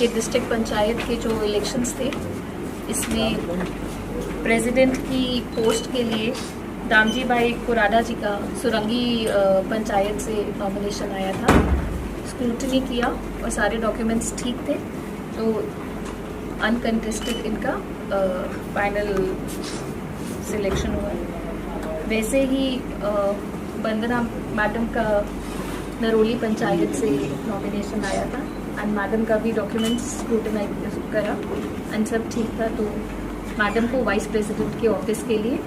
के डिस्ट्रिक्ट पंचायत के जो इलेक्शंस थे, इसमें प्रेसिडेंट की पोस्ट के लिए दामजी भाई कुराडा जी का सुरंगी पंचायत से नॉमिनेशन आया था। स्क्रूटनी किया और सारे डॉक्यूमेंट्स ठीक थे, तो अनकंटेस्टेड इनका फाइनल सिलेक्शन हुआ। वैसे ही वंदना मैडम का नरोली पंचायत से नॉमिनेशन आया था एंड मैडम का भी डॉक्यूमेंट्स स्क्रूटनाइज करा एंड सब ठीक था, तो मैडम को वाइस प्रेसिडेंट के ऑफिस के लिए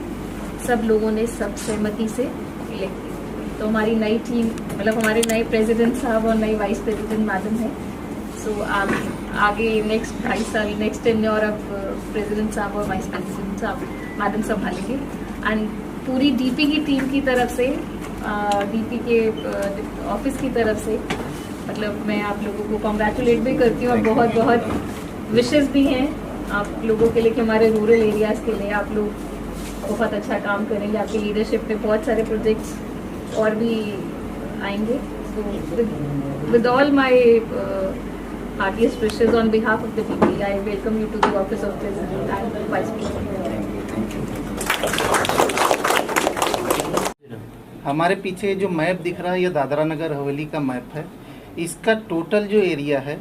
सब लोगों ने सब सहमति से इलेक्ट किया। तो हमारी नई टीम, मतलब हमारे नए प्रेसिडेंट साहब और नई वाइस प्रेसिडेंट मैडम है। सो आगे नेक्स्ट 2.5 साल नेक्स्ट टेन्योर अब प्रेसिडेंट साहब और वाइस प्रेसिडेंट साहब मैडम संभालेंगे एंड पूरी डीपी की टीम की तरफ से, डीपी के ऑफिस की तरफ से, मतलब मैं आप लोगों को कॉन्ग्रेचुलेट भी करती हूँ और बहुत बहुत विशेस भी हैं आप लोगों के लिए कि हमारे रूरल एरियाज़ के लिए आप लोग बहुत अच्छा काम करेंगे। आपकी लीडरशिप में बहुत सारे प्रोजेक्ट्स और भी आएंगे। So with all my heartiest wishes on behalf of the DP, I welcome you to the office of President and Vice President. हमारे पीछे जो मैप दिख रहा है ये दादरा नगर हवेली का मैप है। इसका टोटल जो एरिया है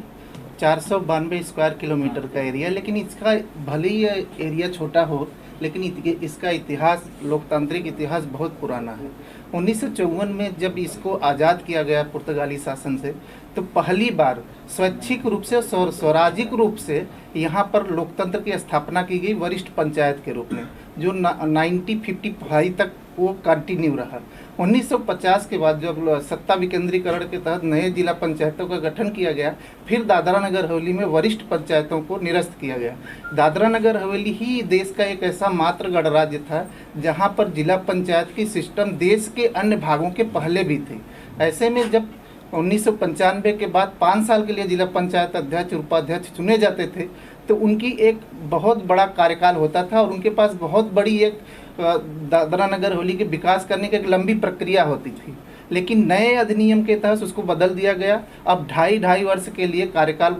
492 स्क्वायर किलोमीटर का एरिया, लेकिन इसका भले ही एरिया छोटा हो, लेकिन इसका इतिहास, लोकतांत्रिक इतिहास बहुत पुराना है। 1954 में जब इसको आज़ाद किया गया पुर्तगाली शासन से, तो पहली बार स्वैच्छिक रूप से, स्वराजिक रूप से यहाँ पर लोकतंत्र की स्थापना की गई वरिष्ठ पंचायत के रूप में, जो 1955 तक वो कंटिन्यू रहा। 1950 के बाद जब सत्ता विकेंद्रीकरण के तहत नए जिला पंचायतों का गठन किया गया, फिर दादरा नगर हवेली में वरिष्ठ पंचायतों को निरस्त किया गया। दादरा नगर हवेली ही देश का एक ऐसा मात्र गणराज्य था जहां पर जिला पंचायत की सिस्टम देश के अन्य भागों के पहले भी थी। ऐसे में जब 1995 के बाद 5 साल के लिए जिला पंचायत अध्यक्ष, उपाध्यक्ष चुने जाते थे, तो उनकी एक बहुत बड़ा कार्यकाल होता था और उनके पास बहुत बड़ी एक दादरा नगर हवेली के विकास करने की एक लंबी प्रक्रिया होती थी। लेकिन नए अधिनियम के तहत उसको बदल दिया गया। अब 2.5 वर्ष के लिए कार्यकाल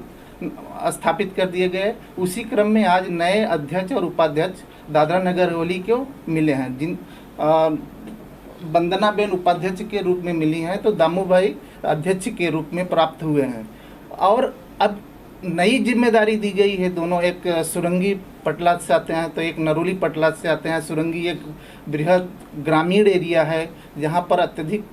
स्थापित कर दिए गए। उसी क्रम में आज नए अध्यक्ष और उपाध्यक्ष दादरा नगर हवेली को मिले हैं, जिन वंदना बेन उपाध्यक्ष के रूप में मिली हैं, तो दामू भाई अध्यक्ष के रूप में प्राप्त हुए हैं। और अब नई जिम्मेदारी दी गई है दोनों, एक सुरंगी पटला से आते हैं तो एक नरोली पटला से आते हैं। सुरंगी एक बृहद ग्रामीण एरिया है जहां पर अत्यधिक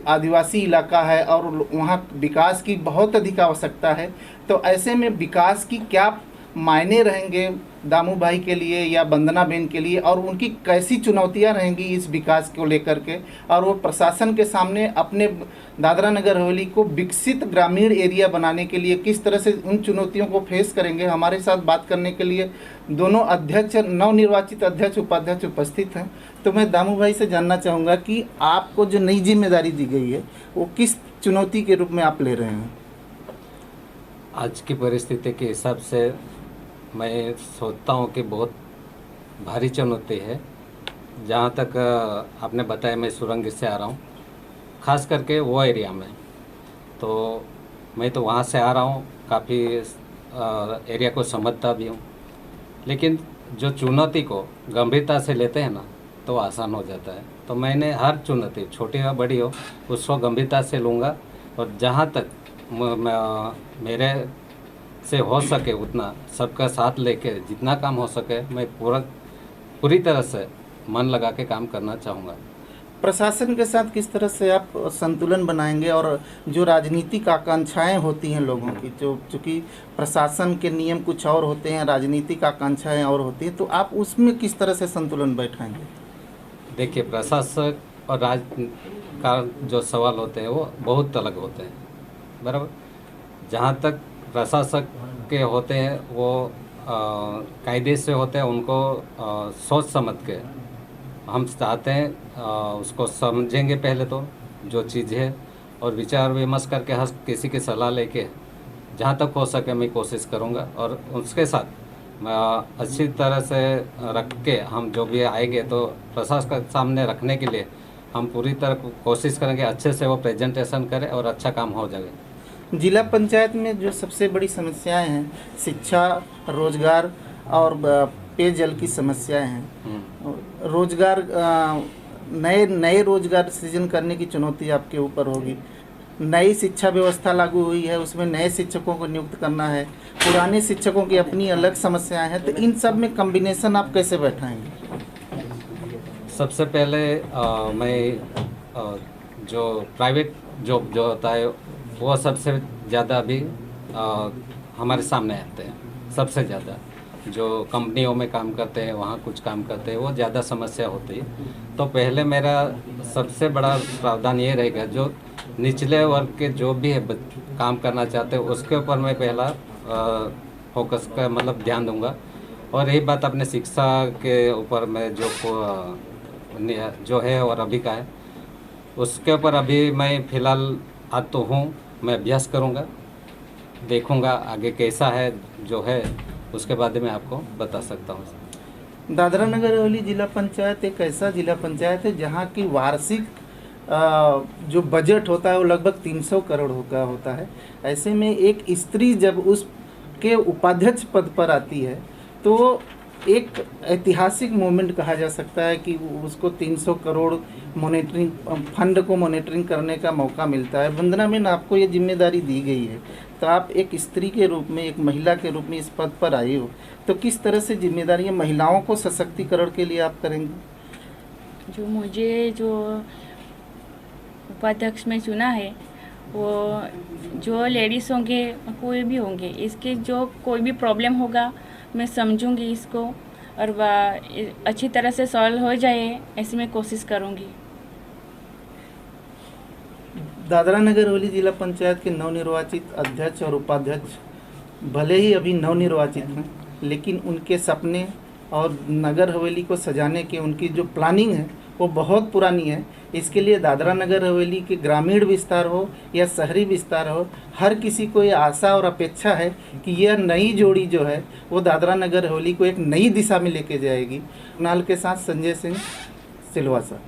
आदिवासी इलाका है और वहां विकास की बहुत अधिक आवश्यकता है। तो ऐसे में विकास की क्या मायने रहेंगे दामू भाई के लिए या वंदना बेन के लिए, और उनकी कैसी चुनौतियां रहेंगी इस विकास को लेकर के, और वो प्रशासन के सामने अपने दादरा नगर हवेली को विकसित ग्रामीण एरिया बनाने के लिए किस तरह से उन चुनौतियों को फेस करेंगे। हमारे साथ बात करने के लिए दोनों अध्यक्ष, नवनिर्वाचित अध्यक्ष उपाध्यक्ष उपस्थित हैं। तो मैं दामू भाई से जानना चाहूँगा कि आपको जो नई जिम्मेदारी दी गई है वो किस चुनौती के रूप में आप ले रहे हैं? आज की परिस्थिति के हिसाब से मैं सोचता हूँ कि बहुत भारी चुनौती है। जहाँ तक आपने बताया, मैं सुरंग से आ रहा हूँ, ख़ास करके वो एरिया में, तो मैं तो वहाँ से आ रहा हूँ, काफ़ी एरिया को समझता भी हूँ। लेकिन जो चुनौती को गंभीरता से लेते हैं ना, तो आसान हो जाता है। तो मैंने हर चुनौती, छोटी हो बड़ी हो, उसको गंभीरता से लूँगा और जहाँ तक मेरे से हो सके उतना सबका साथ लेके जितना काम हो सके मैं पूरी तरह से मन लगा के काम करना चाहूँगा। प्रशासन के साथ किस तरह से आप संतुलन बनाएंगे, और जो राजनीतिक आकांक्षाएं होती हैं लोगों की, जो चूँकि प्रशासन के नियम कुछ और होते हैं, राजनीतिक आकांक्षाएं और होती हैं, तो आप उसमें किस तरह से संतुलन बैठाएंगे? देखिए, प्रशासक और राज का जो सवाल होते हैं वो बहुत अलग होते हैं, बराबर। जहाँ तक प्रशासक के होते हैं वो कायदे से होते हैं, उनको सोच समझ के हम चाहते हैं उसको समझेंगे पहले तो जो चीज़ है, और विचार विमर्श करके हर किसी की सलाह लेके जहाँ तक हो सके मैं कोशिश करूँगा, और उसके साथ अच्छी तरह से रख के हम जो भी आएंगे तो प्रशासन के सामने रखने के लिए हम पूरी तरह कोशिश करेंगे अच्छे से वो प्रेजेंटेशन करें और अच्छा काम हो जाए। जिला पंचायत में जो सबसे बड़ी समस्याएं हैं, शिक्षा, रोजगार और पेयजल की समस्याएं हैं। रोजगार, नए रोजगार सृजन करने की चुनौती आपके ऊपर होगी। नई शिक्षा व्यवस्था लागू हुई है, उसमें नए शिक्षकों को नियुक्त करना है, पुराने शिक्षकों की अपनी अलग समस्याएं हैं, तो इन सब में कॉम्बिनेशन आप कैसे बैठाएंगे? सबसे पहले मैं जो प्राइवेट जॉब जो होता है वो सबसे ज़्यादा अभी हमारे सामने आते हैं। सबसे ज़्यादा जो कंपनियों में काम करते हैं, वहाँ कुछ काम करते हैं, वो ज़्यादा समस्या होती है। तो पहले मेरा सबसे बड़ा प्रावधान ये रहेगा, जो निचले वर्ग के जो भी है काम करना चाहते हैं उसके ऊपर मैं पहला फोकस का मतलब ध्यान दूंगा। और यही बात अपने शिक्षा के ऊपर मैं जो है और अभी का है उसके ऊपर अभी मैं फ़िलहाल आज तो हूँ, मैं अभ्यास करूँगा, देखूँगा आगे कैसा है जो है, उसके बाद मैं आपको बता सकता हूँ। दादरा नगर हवेली जिला पंचायत एक ऐसा जिला पंचायत है जहाँ की वार्षिक जो बजट होता है वो लगभग 300 करोड़ का होता है। ऐसे में एक स्त्री जब उसके उपाध्यक्ष पद पर आती है तो एक ऐतिहासिक मोमेंट कहा जा सकता है कि उसको 300 करोड़ मॉनिटरिंग फंड को मॉनिटरिंग करने का मौका मिलता है। वंदना मैन, आपको ये जिम्मेदारी दी गई है, तो आप एक स्त्री के रूप में, एक महिला के रूप में इस पद पर आई हो, तो किस तरह से जिम्मेदारी महिलाओं को सशक्तिकरण के लिए आप करेंगे? जो मुझे जो उपाध्यक्ष में चुना है वो जो लेडीज़ होंगे, कोई भी होंगे, इसके जो कोई भी प्रॉब्लम होगा मैं समझूंगी इसको और वह अच्छी तरह से सॉल्व हो जाए, ऐसी मैं कोशिश करूंगी। दादरा नगर हवेली जिला पंचायत के नवनिर्वाचित अध्यक्ष और उपाध्यक्ष भले ही अभी नवनिर्वाचित हैं, लेकिन उनके सपने और नगर हवेली को सजाने के उनकी जो प्लानिंग है वो बहुत पुरानी है। इसके लिए दादरा नगर हवेली के ग्रामीण विस्तार हो या शहरी विस्तार हो, हर किसी को ये आशा और अपेक्षा है कि यह नई जोड़ी जो है वो दादरा नगर हवेली को एक नई दिशा में लेके जाएगी। नाल के साथ संजय सिंह सिलवासा।